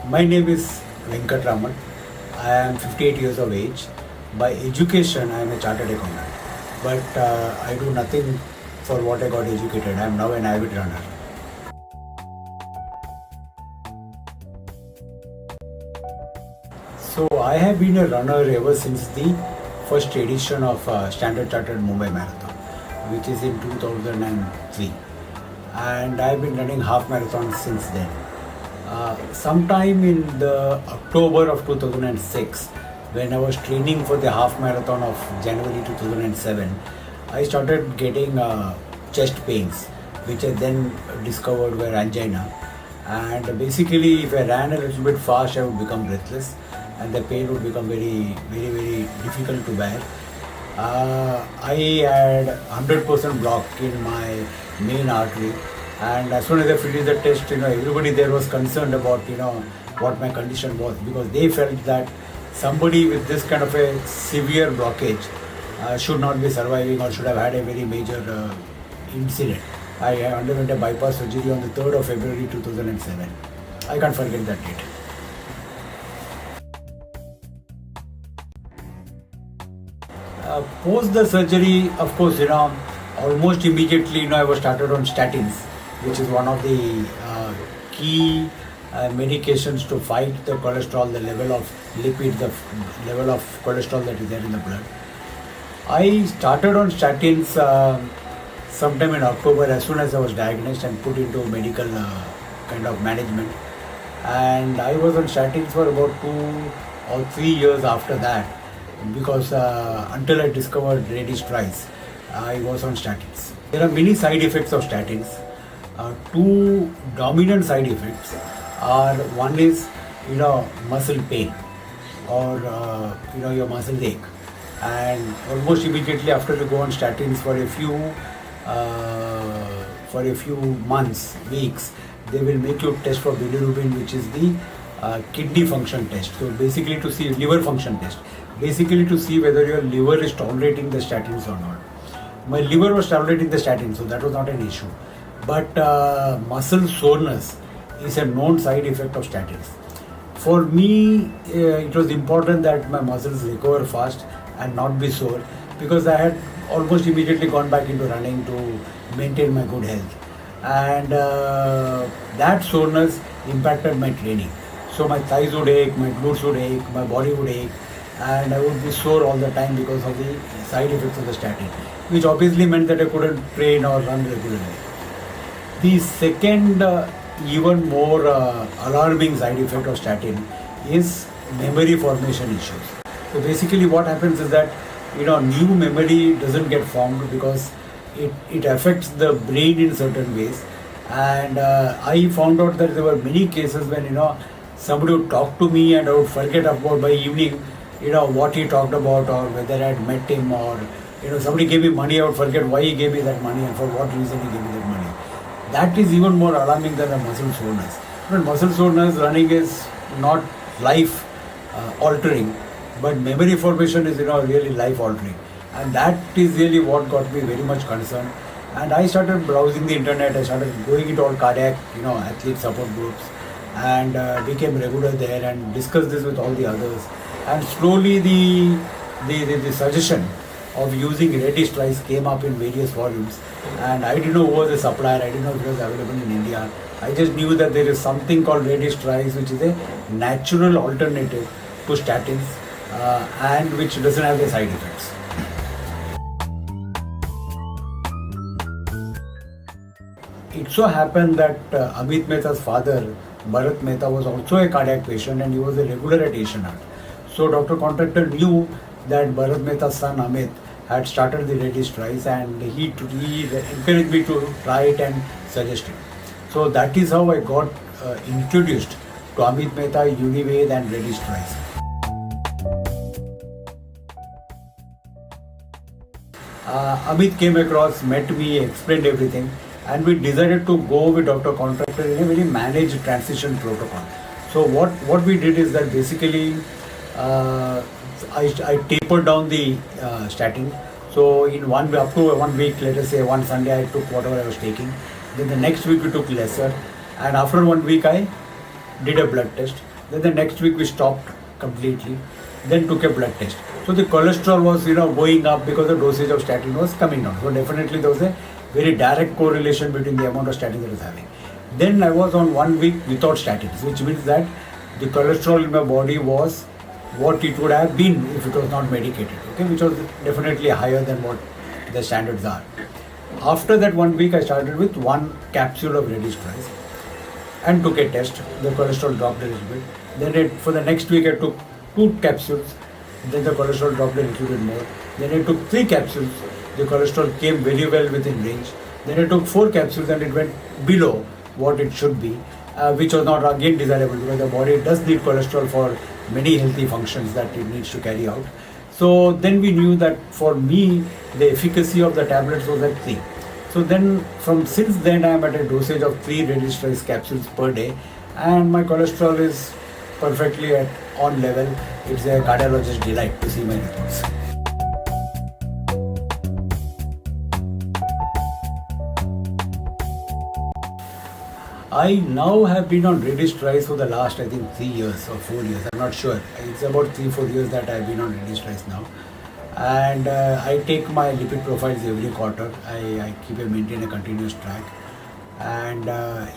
My name is Venkatraman. I am 58 years of age. By education, I am a chartered accountant. But I do nothing for what I got educated. I am now an avid runner. So I have been a runner ever since the first edition of Standard Chartered Mumbai Marathon, which is in 2003. And I have been running half marathons since then. Sometime in the October of 2006, when I was training for the half marathon of January 2007, I started getting chest pains, which I then discovered were angina. And basically, if I ran a little bit fast, I would become breathless, and the pain would become very difficult to bear. I had 100% block in my main artery, and as soon as I finished the test, everybody there was concerned about what my condition was, because they felt that somebody with this kind of a severe blockage should not be surviving or should have had a very major incident. I underwent a bypass surgery on the 3rd of February 2007. I can't forget that date. Post the surgery, of course, almost immediately, I was started on statins, which is one of the key medications to fight the cholesterol, the level of lipid, the level of cholesterol that is there in the blood. I started on statins sometime in October, as soon as I was diagnosed and put into medical kind of management. And I was on statins for about 2 or 3 years after that, because until I discovered Red Yeast Rice, I was on statins. There are many side effects of statins. Two dominant side effects are, one is muscle pain or your muscle ache, and almost immediately after you go on statins for a few months, weeks, they will make you test for bilirubin, which is the kidney function test. So basically to see liver function test, basically to see whether your liver is tolerating the statins or not. My liver was tolerating the statins, so that was not an issue. But muscle soreness is a known side effect of statins. For me, it was important that my muscles recover fast and not be sore, because I had almost immediately gone back into running to maintain my good health. And that soreness impacted my training. So my thighs would ache, my glutes would ache, my body would ache, and I would be sore all the time because of the side effects of the statin, which obviously meant that I couldn't train or run regularly. The second, even more alarming side effect of statin is memory formation issues. So basically what happens is that new memory doesn't get formed because it affects the brain in certain ways. And I found out that there were many cases when somebody would talk to me and I would forget about by evening what he talked about, or whether I had met him, or somebody gave me money, I would forget why he gave me that money and for what reason he gave me that money. That is even more alarming than the muscle soreness. But muscle soreness, running is not life altering, but memory formation is really life altering, and that is really what got me very much concerned. And I started browsing the internet. I started going into all cardiac athlete support groups, and became regular there and discussed this with all the others. And slowly the suggestion of using Red Yeast Rice came up in various forums, and I didn't know who was the supplier, I didn't know if it was available in India. I just knew that there is something called Red Yeast Rice, which is a natural alternative to statins and which doesn't have the side effects. It so happened that Amit Mehta's father, Bharat Mehta, was also a cardiac patient, and he was a regular at Asian Heart. So Dr. Contractor knew that Bharat Mehta's son Amit had started the Red Yeast Rice, and he encouraged me to try it and suggest it. So that is how I got introduced to Amit Mehta, Unived and Red Yeast Rice. Amit came across, met me, explained everything, and we decided to go with Dr. Contractor in a very managed transition protocol. So what we did is that basically I tapered down the statin. So up to 1 week, let us say one Sunday I took whatever I was taking. Then the next week we took lesser, and after 1 week I did a blood test. Then the next week we stopped completely. Then took a blood test. So the cholesterol was going up because the dosage of statin was coming down. So definitely there was a very direct correlation between the amount of statin that I was having. Then I was on 1 week without statins, which means that the cholesterol in my body was what it would have been if it was not medicated, okay, which was definitely higher than what the standards are. After that 1 week, I started with 1 capsule of Red Yeast Rice and took a test. The cholesterol dropped a little bit. Then for the next week, I took 2 capsules. Then the cholesterol dropped a little bit more. Then I took 3 capsules. The cholesterol came very well within range. Then I took 4 capsules and it went below what it should be, which was not again desirable because the body does need cholesterol for many healthy functions that it needs to carry out. So then we knew that for me, the efficacy of the tablets was at 3. So then since then I am at a dosage of 3 Red Yeast Rice capsules per day and my cholesterol is perfectly on level. It's a cardiologist delight to see my reports. I now have been on Red Yeast Rice for the last, I think, 3 years or 4 years. I'm not sure. It's about 3-4 years that I've been on Red Yeast Rice now. And I take my lipid profiles every quarter. I maintain a continuous track. And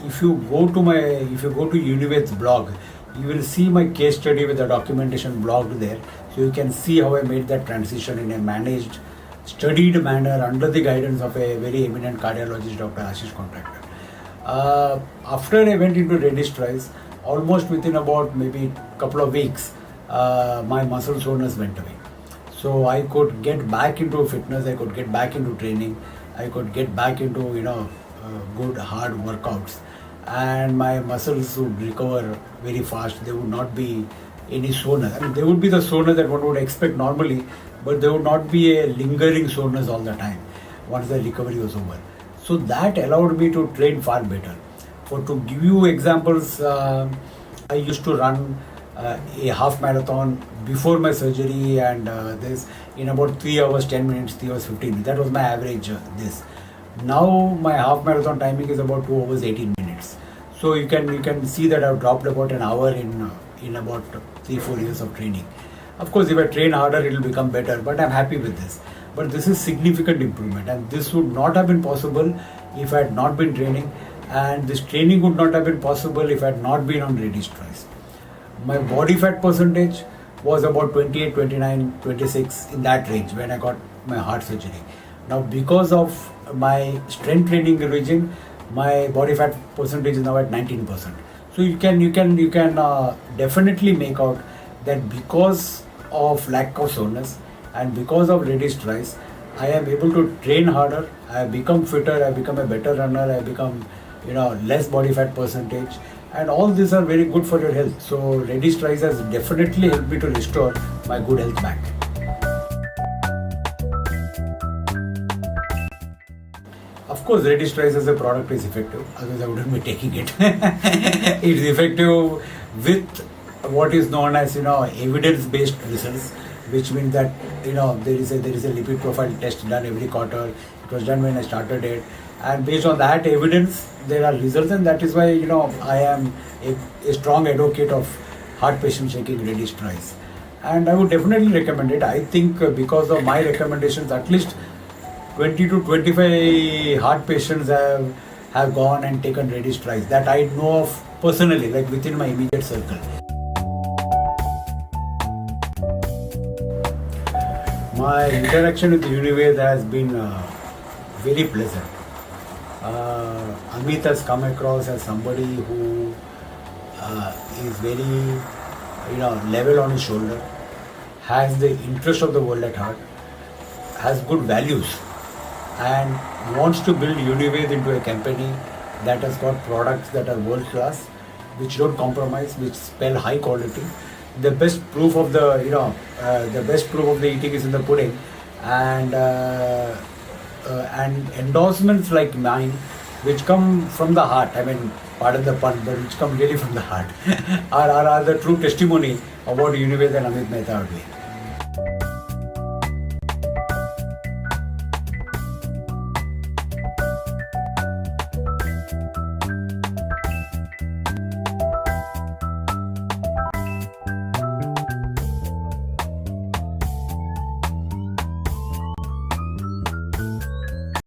if you go to Unived's blog, you will see my case study with the documentation blogged there. So you can see how I made that transition in a managed, studied manner under the guidance of a very eminent cardiologist, Dr. Ashish Contractor. After I went into Red Yeast Rice, almost within about maybe couple of weeks, my muscle soreness went away. So I could get back into fitness, I could get back into training, I could get back into good hard workouts, and my muscles would recover very fast. There would not be any soreness. I mean, there would be the soreness that one would expect normally, but there would not be a lingering soreness all the time once the recovery was over. So that allowed me to train far better. To give you examples, I used to run a half marathon before my surgery, and this in about 3 hours 10 minutes, 3 hours 15 minutes. That was my average. Now my half marathon timing is about 2 hours 18 minutes. So you can see that I've dropped about an hour in about 3-4 years of training. Of course, if I train harder, it will become better. But I'm happy with this. But this is significant improvement, and this would not have been possible if I had not been training, and this training would not have been possible if I had not been on Red Yeast Rice. My body fat percentage was about 28, 29, 26 in that range when I got my heart surgery. Now because of my strength training regime, my body fat percentage is now at 19%. So you can definitely make out that because of lack of soreness and because of Red Yeast Rice, I am able to train harder, I have become fitter, I have become a better runner, I have become less body fat percentage, and all these are very good for your health. So Red Yeast Rice has definitely helped me to restore my good health back. Of course, Red Yeast Rice as a product is effective, otherwise I wouldn't be taking it. It's effective with what is known as evidence-based results, which means that there is a lipid profile test done every quarter. It was done when I started it, and based on that evidence, there are results, and that is why I am a strong advocate of heart patients taking Red Yeast Rice, and I would definitely recommend it. I think because of my recommendations, at least 20 to 25 heart patients have gone and taken Red Yeast Rice that I know of personally, like within my immediate circle. My interaction with Unived has been very pleasant. Amit has come across as somebody who is very level on his shoulder, has the interest of the world at heart, has good values, and wants to build Unived into a company that has got products that are world class, which don't compromise, which spell high quality. The best proof of the eating is in the pudding, and endorsements like mine, which come from the heart. I mean, pardon the pun, but which come really from the heart, are the true testimony of what Unived and Amit Mehta are doing.